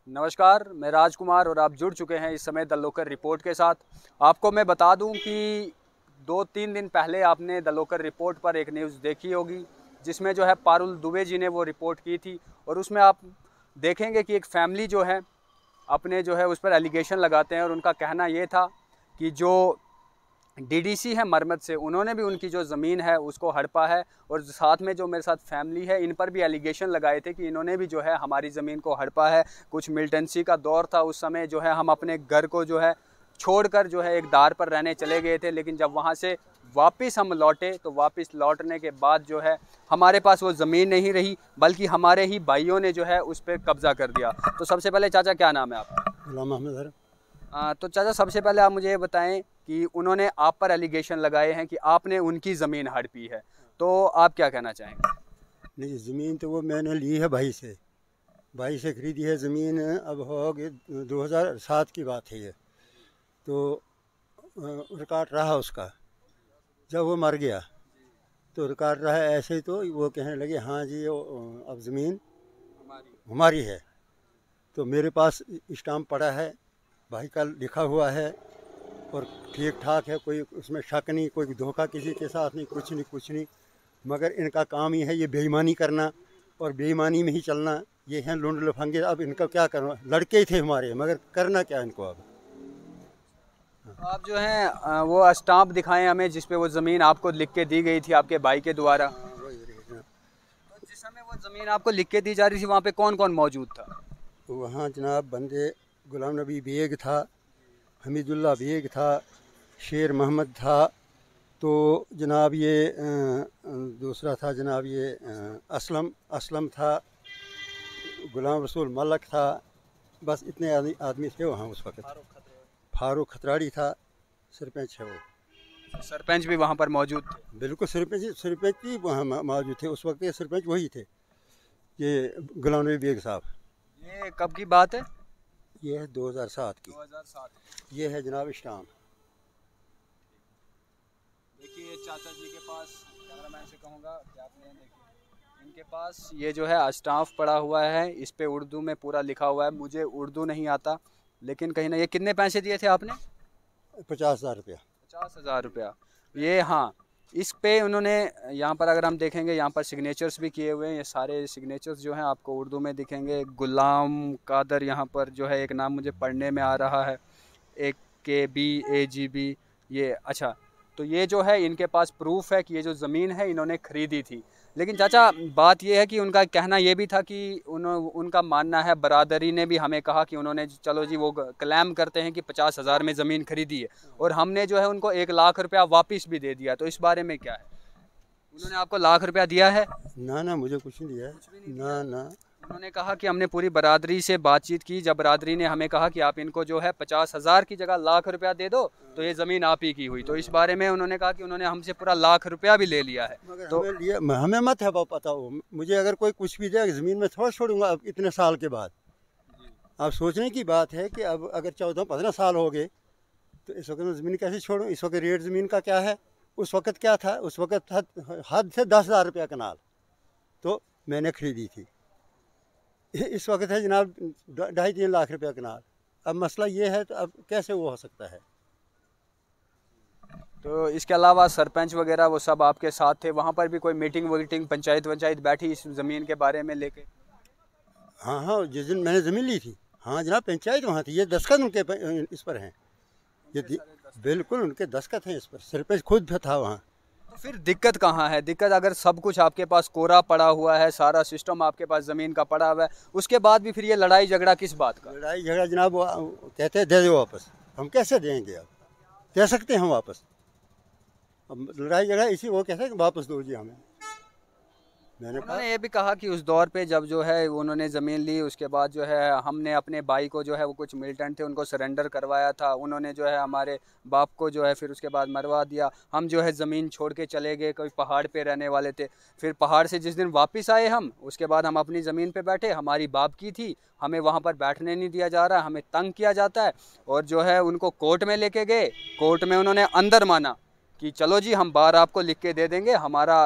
नमस्कार, मैं राजकुमार और आप जुड़ चुके हैं इस समय द लोकल रिपोर्ट के साथ। आपको मैं बता दूं कि 2-3 दिन पहले आपने द लोकल रिपोर्ट पर एक न्यूज़ देखी होगी, जिसमें जो है पारुल दुबे जी ने वो रिपोर्ट की थी। और उसमें आप देखेंगे कि एक फैमिली जो है अपने जो है उस पर एलिगेशन लगाते हैं और उनका कहना ये था कि जो डीडीसी है मरमत से, उन्होंने भी उनकी जो ज़मीन है उसको हड़पा है। और साथ में जो मेरे साथ फैमिली है, इन पर भी एलिगेशन लगाए थे कि इन्होंने भी जो है हमारी ज़मीन को हड़पा है। कुछ मिलिटेंसी का दौर था उस समय, जो है हम अपने घर को जो है छोड़कर जो है एक दार पर रहने चले गए थे। लेकिन जब वहाँ से वापस हम लौटे तो वापस लौटने के बाद जो है हमारे पास वो ज़मीन नहीं रही, बल्कि हमारे ही भाइयों ने जो है उस पर कब्ज़ा कर दिया। तो सबसे पहले चाचा, क्या नाम है आपका? गुलाम अहमद। तो चाचा, सबसे पहले आप मुझे ये बताएं कि उन्होंने आप पर एलिगेशन लगाए हैं कि आपने उनकी ज़मीन हड़पी है, तो आप क्या कहना चाहेंगे? नहीं, ज़मीन तो वो मैंने ली है भाई से खरीदी है ज़मीन। अब हो गई 2007 की बात है ये। तो रिकॉर्ड रहा उसका, जब वो मर गया तो रिकॉर्ड रहा ऐसे ही। तो वो कहने लगे हाँ जी अब ज़मीन हमारी है। तो मेरे पास स्टाम्प पड़ा है, भाई का लिखा हुआ है और ठीक ठाक है, कोई उसमें शक नहीं, कोई धोखा किसी के साथ नहीं, कुछ नहीं। मगर इनका काम ही है ये बेईमानी करना और बेईमानी में ही चलना। ये हैं लुंड लफंगे। अब इनका क्या करना, लड़के ही थे हमारे, मगर करना क्या इनको अब। आप जो हैं वो स्टाम्प दिखाएं हमें जिस पे वो ज़मीन आपको लिख के दी गई थी आपके भाई के द्वारा। तो जिस समय वो ज़मीन आपको लिख के दी जा रही थी, वहाँ पे कौन कौन मौजूद था? वहाँ जनाब बंदे गुलाम नबी बेग था, हमीदुल्ला बेग था, शेर मोहम्मद था, तो जनाब ये दूसरा था जनाब ये असलम था, गुलाम रसूल मलक था। बस इतने आदमी थे वहाँ उस वक्त। फारूक खतराड़ी था, सरपंच है वो। सरपंच भी वहाँ पर मौजूद थे? बिल्कुल, सरपंच भी वहाँ मौजूद थे उस वक्त। ये सरपंच वही थे, ये गुलाम नबी बेग साहब। ये कब की बात है? ये है 2007 की। 2007। ये है जनाब स्टाम्प। देखिए चाचा जी के पास, कैमरामैन से कहूँगा कि आपने देखिए इनके पास ये जो है स्टाम्प पड़ा हुआ है, इस पे उर्दू में पूरा लिखा हुआ है। मुझे उर्दू नहीं आता, लेकिन कहीं ना, ये कितने पैसे दिए थे आपने? 50,000 रुपया। 50,000 रुपया। ये हाँ, इस पे उन्होंने, यहाँ पर अगर हम देखेंगे, यहाँ पर सिग्नेचर्स भी किए हुए हैं। ये सारे सिग्नेचर्स जो हैं आपको उर्दू में दिखेंगे। गुलाम कादर, यहाँ पर जो है एक नाम मुझे पढ़ने में आ रहा है, एक KBAGB। ये अच्छा, तो ये जो है इनके पास प्रूफ है कि ये जो ज़मीन है इन्होंने ख़रीदी थी। लेकिन चाचा, बात ये है कि उनका कहना ये भी था कि उनका मानना है, बरादरी ने भी हमें कहा कि उन्होंने, चलो जी, वो क्लेम करते हैं कि 50,000 में ज़मीन खरीदी है और हमने जो है उनको 1,00,000 रुपया वापस भी दे दिया। तो इस बारे में क्या है? उन्होंने आपको 1,00,000 रुपया दिया है? ना मुझे कुछ नहीं दिया है। ना। उन्होंने कहा कि हमने पूरी बरादरी से बातचीत की, जब बरादरी ने हमें कहा कि आप इनको जो है 50,000 की जगह 1,00,000 रुपया दे दो, तो ये ज़मीन आप ही की हुई। तो इस बारे में उन्होंने कहा कि उन्होंने हमसे पूरा 1,00,000 रुपया भी ले लिया है। तो हमें मत है पता हो, मुझे अगर कोई कुछ भी दे ज़मीन में थोड़ा छोड़ूंगा अब इतने साल के बाद। आप सोचने की बात है कि अब अगर 14-15 साल हो गए तो इस वक्त ज़मीन कैसे छोड़ूं? इस वक्त रेट ज़मीन का क्या है? उस वक्त क्या था? उस वक्त हद से 10,000 रुपया कनाल तो मैंने खरीदी थी। इस वक्त है जनाब 2.5-3 लाख रुपया कनाल। अब मसला ये है, तो अब कैसे वो हो सकता है? तो इसके अलावा सरपंच वगैरह वो सब आपके साथ थे? वहाँ पर भी कोई मीटिंग पंचायत बैठी इस ज़मीन के बारे में लेके? हाँ, जिस दिन मैंने ज़मीन ली थी, हाँ जनाब, पंचायत वहाँ थी। ये दस्तखत उनके इस पर हैं, ये बिल्कुल उनके दस्तखत हैं इस पर। सरपंच खुद था वहाँ। तो फिर दिक्कत कहाँ है? दिक्कत, अगर सब कुछ आपके पास कोरा पड़ा हुआ है, सारा सिस्टम आपके पास ज़मीन का पड़ा हुआ है, उसके बाद भी फिर ये लड़ाई झगड़ा किस बात का? लड़ाई झगड़ा जनाब, वो कहते हैं दे दो वापस। हम कैसे देंगे? अब दे सकते हैं हम वापस? अब लड़ाई झगड़ा इसी, वो कहते हैं कि वापस दो जी हमें। मैंने कहा, उन्होंने ये भी कहा कि उस दौर पे जब जो है उन्होंने ज़मीन ली, उसके बाद जो है हमने अपने भाई को जो है, वो कुछ मिलिटेंट थे, उनको सरेंडर करवाया था। उन्होंने जो है हमारे बाप को जो है फिर उसके बाद मरवा दिया। हम जो है ज़मीन छोड़ के चले गए, कोई पहाड़ पे रहने वाले थे। फिर पहाड़ से जिस दिन वापस आए हम, उसके बाद हम अपनी ज़मीन पे बैठे, हमारी बाप की थी, हमें वहाँ पर बैठने नहीं दिया जा रहा, हमें तंग किया जाता है। और जो है उनको कोर्ट में लेके गए, कोर्ट में उन्होंने अंदर माना कि चलो जी, हम बाहर आपको लिख के दे देंगे, हमारा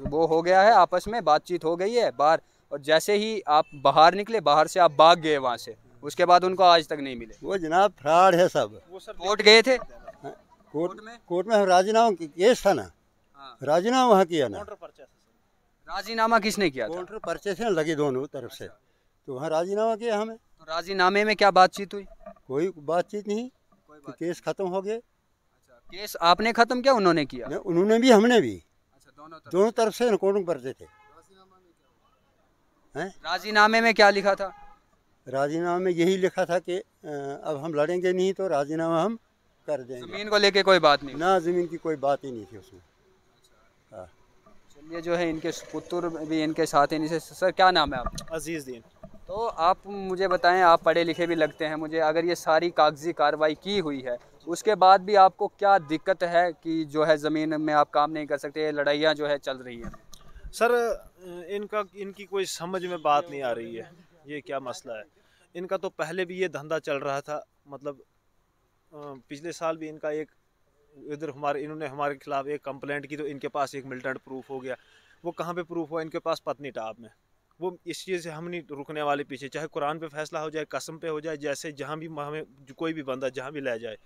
वो हो गया है, आपस में बातचीत हो गई है बाहर। और जैसे ही आप बाहर निकले, बाहर से आप भाग गए वहाँ से। उसके बाद उनको आज तक नहीं मिले। वो जनाब फ्रॉड है सब। वो सर कोर्ट गए थे? हाँ, कोर्ट में राजीनामा केस था ना, राजीनामा वहाँ किया ना। राजीनामा किसने किया था? काउंटर परचेस से लगे दोनों तरफ से, तो वहाँ राजीनामा किया हमें। तो राजीनामे में क्या बातचीत हुई? कोई बातचीत नहीं, तो केस खत्म हो गया। केस आपने खत्म किया, उन्होंने किया? उन्होंने भी हमने भी, अच्छा दोनों तरफ से काउंटर परचे थे। राजीनामे में क्या लिखा था? राजीनामा में यही लिखा था कि अब हम लड़ेंगे नहीं तो राजीनामा हम कर देंगे। जमीन को लेके कोई बात नहीं ना, ज़मीन की कोई बात ही नहीं थी उसमें। हाँ, चलिए, जो है इनके पुत्र भी इनके साथ हैं। इनसे सर क्या नाम है आपका? अजीज़ुद्दीन। तो आप मुझे बताएं, आप पढ़े लिखे भी लगते हैं मुझे, अगर ये सारी कागजी कार्रवाई की हुई है उसके बाद भी आपको क्या दिक्कत है कि जो है ज़मीन में आप काम नहीं कर सकते, लड़ाइयाँ जो है चल रही हैं? सर इनकी कोई समझ में बात नहीं आ रही है, ये क्या मसला है। इनका तो पहले भी ये धंधा चल रहा था, मतलब पिछले साल भी इनका एक इधर इन्होंने हमारे खिलाफ एक कंप्लेंट की, तो इनके पास एक मिलिटेंट प्रूफ हो गया। वो कहाँ पे प्रूफ हुआ? इनके पास पत्नी टाप में। वो इस चीज़ से हम नहीं रुकने वाले पीछे, चाहे कुरान पे फैसला हो जाए, कसम पे हो जाए, जैसे जहाँ भी हमें कोई भी बंदा जहाँ भी ले जाए।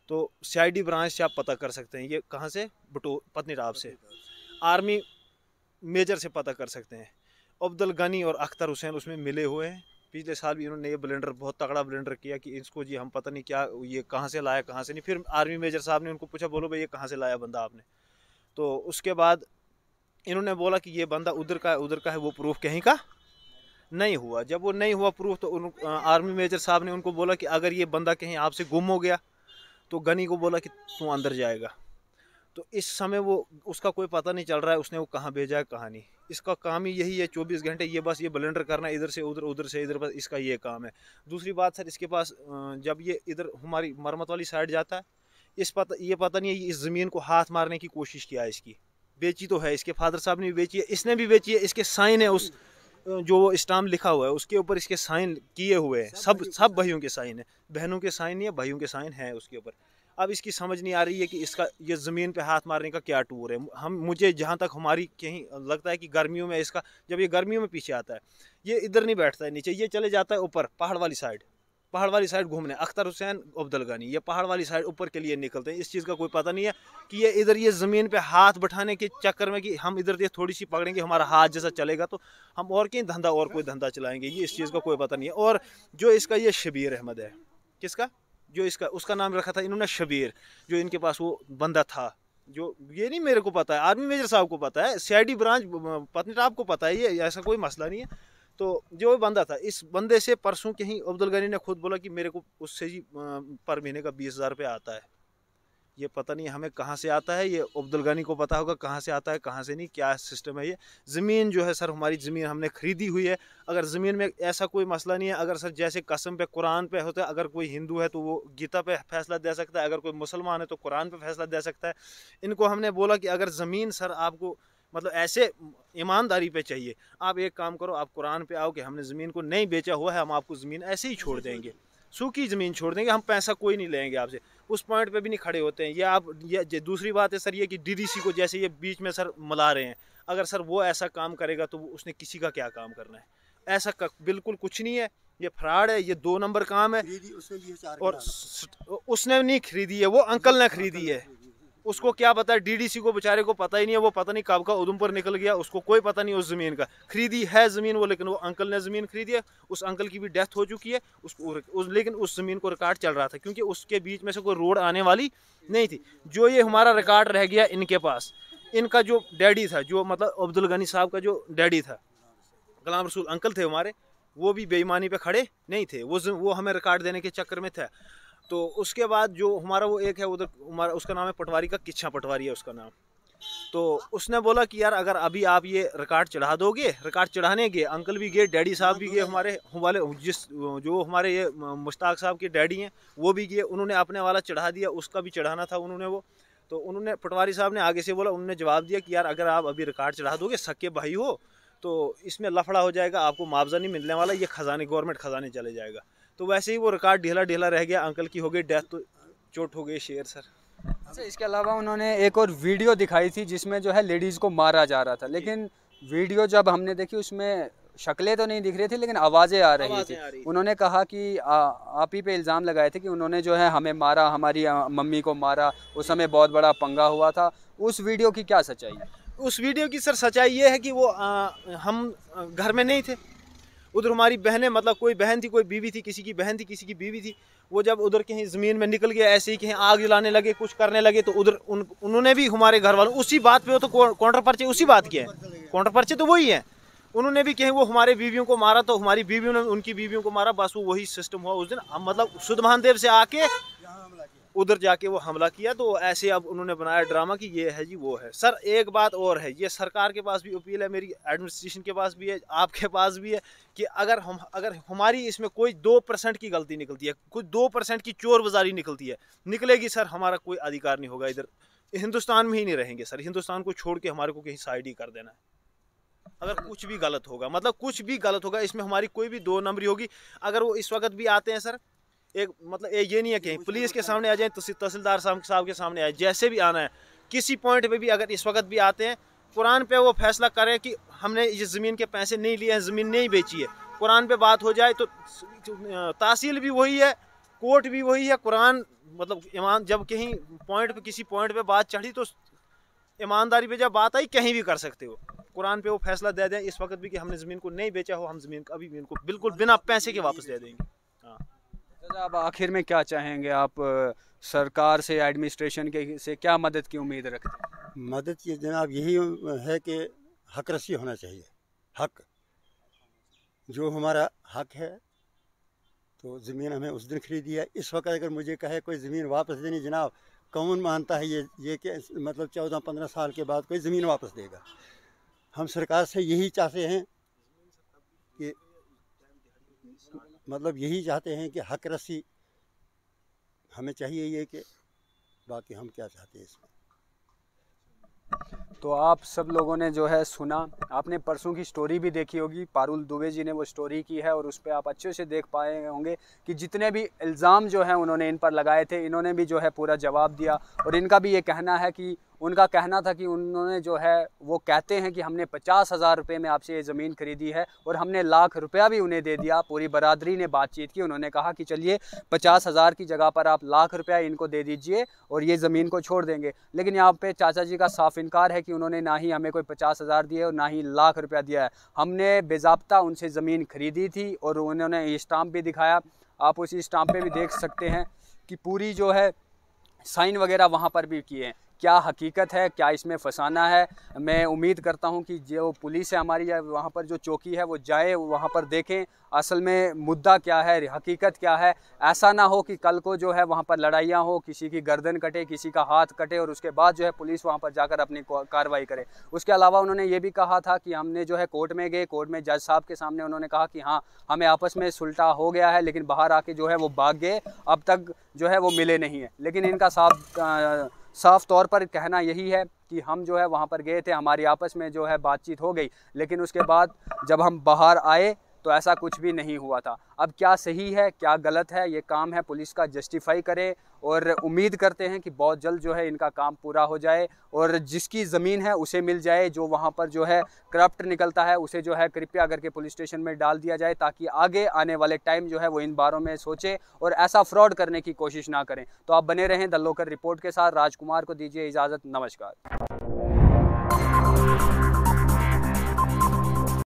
तो CID ब्रांच से आप पता कर सकते हैं, ये कहाँ से, पत्नी टाप से। आर्मी मेजर से पता कर सकते हैं। अब्दुल गनी और अख्तर हुसैन उसमें मिले हुए हैं। पिछले साल भी इन्होंने ये ब्लेंडर, बहुत तगड़ा ब्लेंडर किया कि इसको जी हम पता नहीं क्या, ये कहाँ से लाया कहाँ से नहीं। फिर आर्मी मेजर साहब ने उनको पूछा, बोलो भाई ये कहाँ से लाया बंदा आपने? तो उसके बाद इन्होंने बोला कि ये बंदा उधर का है, वो प्रूफ कहीं का नहीं हुआ। जब वो नहीं हुआ प्रूफ, तो आर्मी मेजर साहब ने उनको बोला कि अगर ये बंदा कहीं आपसे गुम हो गया, तो गनी को बोला कि तू अंदर जाएगा। तो इस समय वो उसका कोई पता नहीं चल रहा है, उसने वो कहाँ भेजा है कहाँ नहीं। इसका काम ही यही है 24 घंटे, ये बस ये ब्लेंडर करना, इधर से उधर, उधर से इधर, बस इसका ये काम है। दूसरी बात सर, इसके पास जब ये इधर हमारी मरमत वाली साइड जाता है, ये पता नहीं है, इस ज़मीन को हाथ मारने की कोशिश किया है। इसकी बेची तो है, इसके फादर साहब ने भी बेची है, इसने भी बेची है। इसके साइन है, उस जो स्टाम्प लिखा हुआ है उसके ऊपर इसके साइन किए हुए हैं। सब भाइयों के साइन है, बहनों के साइन नहीं है, भाइयों के साइन है उसके ऊपर। अब इसकी समझ नहीं आ रही है कि इसका ये ज़मीन पे हाथ मारने का क्या टूर है। मुझे जहाँ तक हमारी कहीं लगता है कि गर्मियों में इसका, जब ये गर्मियों में पीछे आता है, ये इधर नहीं बैठता है नीचे, ये चले जाता है ऊपर पहाड़ वाली साइड घूमने। अख्तर हुसैन, अब्दुल गनी, ये पहाड़ वाली साइड ऊपर के लिए निकलते हैं। इस चीज़ का कोई पता नहीं है कि ये इधर ये ज़मीन पे हाथ बैठाने के चक्कर में कि हम इधर ये थोड़ी सी पकड़ेंगे, हमारा हाथ जैसा चलेगा तो हम और कहीं धंधा और कोई धंधा चलाएंगे, ये इस चीज़ का कोई पता नहीं है। और जो इसका ये शबीर अहमद है, किसका, जो इसका उसका नाम रखा था इन्होंने शबीर, जो इनके पास वो बंदा था, जो ये नहीं मेरे को पता है, आर्मी मेजर साहब को पता है, CID ब्रांच पत्नी टाप को पता है, ये ऐसा कोई मसला नहीं है। तो जो बंदा था, इस बंदे से परसों कहीं अब्दुल गनी ने खुद बोला कि मेरे को उससे जी पर महीने का 20,000 रुपये आता है। ये पता नहीं हमें कहाँ से आता है, ये अब्दुल गनी को पता होगा कहाँ से आता है कहाँ से नहीं, क्या सिस्टम है ये। ज़मीन जो है सर, हमारी ज़मीन हमने ख़रीदी हुई है। अगर ज़मीन में ऐसा कोई मसला नहीं है, अगर सर जैसे कसम पे कुरान पे होता है, अगर कोई हिंदू है तो वो गीता पे फैसला दे सकता है, अगर कोई मुसलमान है तो कुरान पे फैसला दे सकता है। इनको हमने बोला कि अगर ज़मीन सर आपको मतलब ऐसे ईमानदारी पे चाहिए, आप एक काम करो, आप कुरान पे आओ कि हमने ज़मीन को नहीं बेचा हुआ है, हम आपको ज़मीन ऐसे ही छोड़ देंगे, सूखी ज़मीन छोड़ देंगे, हम पैसा कोई नहीं लेंगे आपसे। उस पॉइंट पे भी नहीं खड़े होते हैं ये आप। ये दूसरी बात है सर ये कि DDC को जैसे ये बीच में सर मिला रहे हैं, अगर सर वो ऐसा काम करेगा तो उसने किसी का क्या काम करना है? ऐसा बिल्कुल कुछ नहीं है, ये फ्रॉड है, ये 2 नंबर काम है। और उसने नहीं खरीदी है, वो अंकल ने खरीदी है, उसको क्या पता है, DDC को बेचारे को पता ही नहीं है, वो पता नहीं कब का उधमपुर निकल गया, उसको कोई पता नहीं उस ज़मीन का। खरीदी है ज़मीन वो, लेकिन वो अंकल ने ज़मीन खरीदी है, उस अंकल की भी डेथ हो चुकी है, लेकिन उस ज़मीन को रिकॉर्ड चल रहा था, क्योंकि उसके बीच में से कोई रोड आने वाली नहीं थी। जो ये हमारा रिकॉर्ड रह गया इनके पास, इनका जो डैडी था, जो मतलब अब्दुल गनी साहब का जो डैडी था, गुलाम रसूल अंकल थे हमारे, वो भी बेईमानी पे खड़े नहीं थे, वो हमें रिकॉर्ड देने के चक्कर में था। तो उसके बाद जो हमारा वो एक है उधर, हमारा उसका नाम है पटवारी का, किच्छा पटवारी है उसका नाम। तो उसने बोला कि यार अगर अभी आप ये रिकॉर्ड चढ़ा दोगे, रिकॉर्ड चढ़ाने गए, अंकल भी गए, डैडी साहब भी गए, हमारे वाले जो हमारे ये मुश्ताक साहब के डैडी हैं वो भी गए, उन्होंने अपने वाला चढ़ा दिया, उसका भी चढ़ाना था उन्होंने वो। तो उन्होंने पटवारी साहब ने आगे से बोला, उन्होंने जवाब दिया कि यार अगर आप अभी रिकॉर्ड चढ़ा दोगे, सक्के भाई हो, तो इसमें लफड़ा हो जाएगा, आपको मुआवजा नहीं मिलने वाला, ये खजाने गवर्नमेंट खजाने चले जाएगा। तो वैसे ही वो रिकॉर्ड ढीला रह गया, अंकल की हो गई डेथ, तो चोट हो गई शेर सर। अच्छा, इसके अलावा उन्होंने एक और वीडियो दिखाई थी जिसमें जो है लेडीज़ को मारा जा रहा था, लेकिन वीडियो जब हमने देखी उसमें शक्लें तो नहीं दिख रही थी लेकिन आवाज़ें आ रही थी। उन्होंने कहा कि आप ही पे इल्ज़ाम लगाए थे कि उन्होंने जो है हमें मारा, हमारी मम्मी को मारा, उस समय बहुत बड़ा पंगा हुआ था। उस वीडियो की क्या सच्चाई है? उस वीडियो की सर सच्चाई ये है कि वो हम घर में नहीं थे। उधर हमारी बहनें, मतलब कोई बहन थी, कोई बीवी थी, किसी की बहन थी, किसी की बीवी थी। वो जब उधर कहीं ज़मीन में निकल गए, ऐसे ही कहीं आग जलाने लगे, कुछ करने लगे, तो उधर उन्होंने भी हमारे घर वालों उसी बात पे, वो तो काउंटर पर्चे उसी बात के हैं, काउंटर पर्चे तो वही है। उन्होंने भी कहीं वो हमारे बीवियों को मारा, तो हमारी बीवियों ने उनकी बीवियों को मारा। बस वो वही सिस्टम हुआ उस दिन। मतलब सुध महादेव से आके उधर जाके वो हमला किया। तो ऐसे अब उन्होंने बनाया ड्रामा कि ये है जी वो है। सर एक बात और है, ये सरकार के पास भी अपील है, मेरी एडमिनिस्ट्रेशन के पास भी है, आपके पास भी है, कि अगर हमारी इसमें कोई 2% की गलती निकलती है, कुछ 2% की चोर बाजारी निकलती है, निकलेगी सर, हमारा कोई अधिकार नहीं होगा इधर, हिंदुस्तान में ही नहीं रहेंगे सर। हिंदुस्तान को छोड़ के हमारे को कहीं साइड ही कर देना है। अगर कुछ भी गलत होगा, मतलब कुछ भी गलत होगा, इसमें हमारी कोई भी 2 नंबरी होगी। अगर वो इस वक्त भी आते हैं सर, एक मतलब ये नहीं है कि पुलिस के सामने आ जाए, तहसीलदार साहब के सामने आए, जैसे भी आना है, किसी पॉइंट पे भी अगर इस वक्त भी आते हैं, कुरान पे वो फैसला करें कि हमने इस ज़मीन के पैसे नहीं लिए हैं, ज़मीन नहीं बेची है, कुरान पे बात हो जाए, तो तहसील भी वही है, कोर्ट भी वही है। कुरान मतलब ईमान, जब कहीं पॉइंट पे, किसी पॉइंट पे बात चढ़ी, तो ईमानदारी पे जब बात आई, कहीं भी कर सकते हो। कुरान पे वो फैसला दे दें इस वक्त भी कि हमने ज़मीन को नहीं बेचा हो, हम ज़मीन अभी भी इनको बिल्कुल बिना पैसे के वापस दे देंगे। हाँ, अब आखिर में क्या चाहेंगे आप? सरकार से, एडमिनिस्ट्रेशन के से क्या मदद की उम्मीद रखते हैं? मदद की जनाब यही है कि हक रसी होना चाहिए। हक, जो हमारा हक है, तो ज़मीन हमें उस दिन खरीदी है। इस वक्त अगर मुझे कहे कोई ज़मीन वापस देनी, जनाब कौन मानता है ये कि मतलब 14-15 साल के बाद कोई ज़मीन वापस देगा? हम सरकार से यही चाहते हैं कि मतलब यही चाहते हैं कि हक रसी हमें चाहिए, ये कि बाकी हम क्या चाहते हैं इसमें। तो आप सब लोगों ने जो है सुना, आपने परसों की स्टोरी भी देखी होगी, पारुल दुबे जी ने वो स्टोरी की है, और उस पर आप अच्छे से देख पाए होंगे कि जितने भी इल्ज़ाम जो हैं उन्होंने इन पर लगाए थे, इन्होंने भी जो है पूरा जवाब दिया। और इनका भी ये कहना है कि उनका कहना था कि उन्होंने जो है वो कहते हैं कि हमने 50,000 रुपये में आपसे ये ज़मीन खरीदी है, और हमने लाख रुपया भी उन्हें दे दिया। पूरी बरादरी ने बातचीत की, उन्होंने कहा कि चलिए 50,000 की जगह पर आप लाख रुपया इनको दे दीजिए और ये ज़मीन को छोड़ देंगे। लेकिन यहाँ पे चाचा जी का साफ इनकार है कि उन्होंने ना ही हमें कोई 50,000 दिए और ना ही लाख रुपया दिया है। हमने बेज़ाब्ता उनसे ज़मीन खरीदी थी, और उन्होंने ये स्टाम्प भी दिखाया। आप उसी स्टाम्प पे भी देख सकते हैं कि पूरी जो है साइन वगैरह वहाँ पर भी किए हैं। क्या हकीकत है, क्या इसमें फसाना है? मैं उम्मीद करता हूं कि जो पुलिस है हमारी, वहां पर जो चौकी है वो जाए, वहां पर देखें असल में मुद्दा क्या है, हकीकत क्या है। ऐसा ना हो कि कल को जो है वहां पर लड़ाइयाँ हो, किसी की गर्दन कटे, किसी का हाथ कटे, और उसके बाद जो है पुलिस वहां पर जाकर अपनी कार्रवाई करे। उसके अलावा उन्होंने ये भी कहा था कि हमने जो है कोर्ट में गए, कोर्ट में जज साहब के सामने उन्होंने कहा कि हाँ हमें आपस में सुलटा हो गया है, लेकिन बाहर आके जो है वो भाग गए, अब तक जो है वो मिले नहीं है। लेकिन इनका साफ तौर पर कहना यही है कि हम जो है वहाँ पर गए थे, हमारी आपस में जो है बातचीत हो गई, लेकिन उसके बाद जब हम बाहर आए तो ऐसा कुछ भी नहीं हुआ था। अब क्या सही है, क्या गलत है, ये काम है पुलिस का, जस्टिफाई करे। और उम्मीद करते हैं कि बहुत जल्द जो है इनका काम पूरा हो जाए, और जिसकी ज़मीन है उसे मिल जाए। जो वहाँ पर जो है करप्ट निकलता है उसे जो है कृपया करके पुलिस स्टेशन में डाल दिया जाए, ताकि आगे आने वाले टाइम जो है वो इन बारों में सोचे और ऐसा फ्रॉड करने की कोशिश ना करें। तो आप बने रहें द लोकल रिपोर्ट के साथ। राजकुमार को दीजिए इजाज़त, नमस्कार।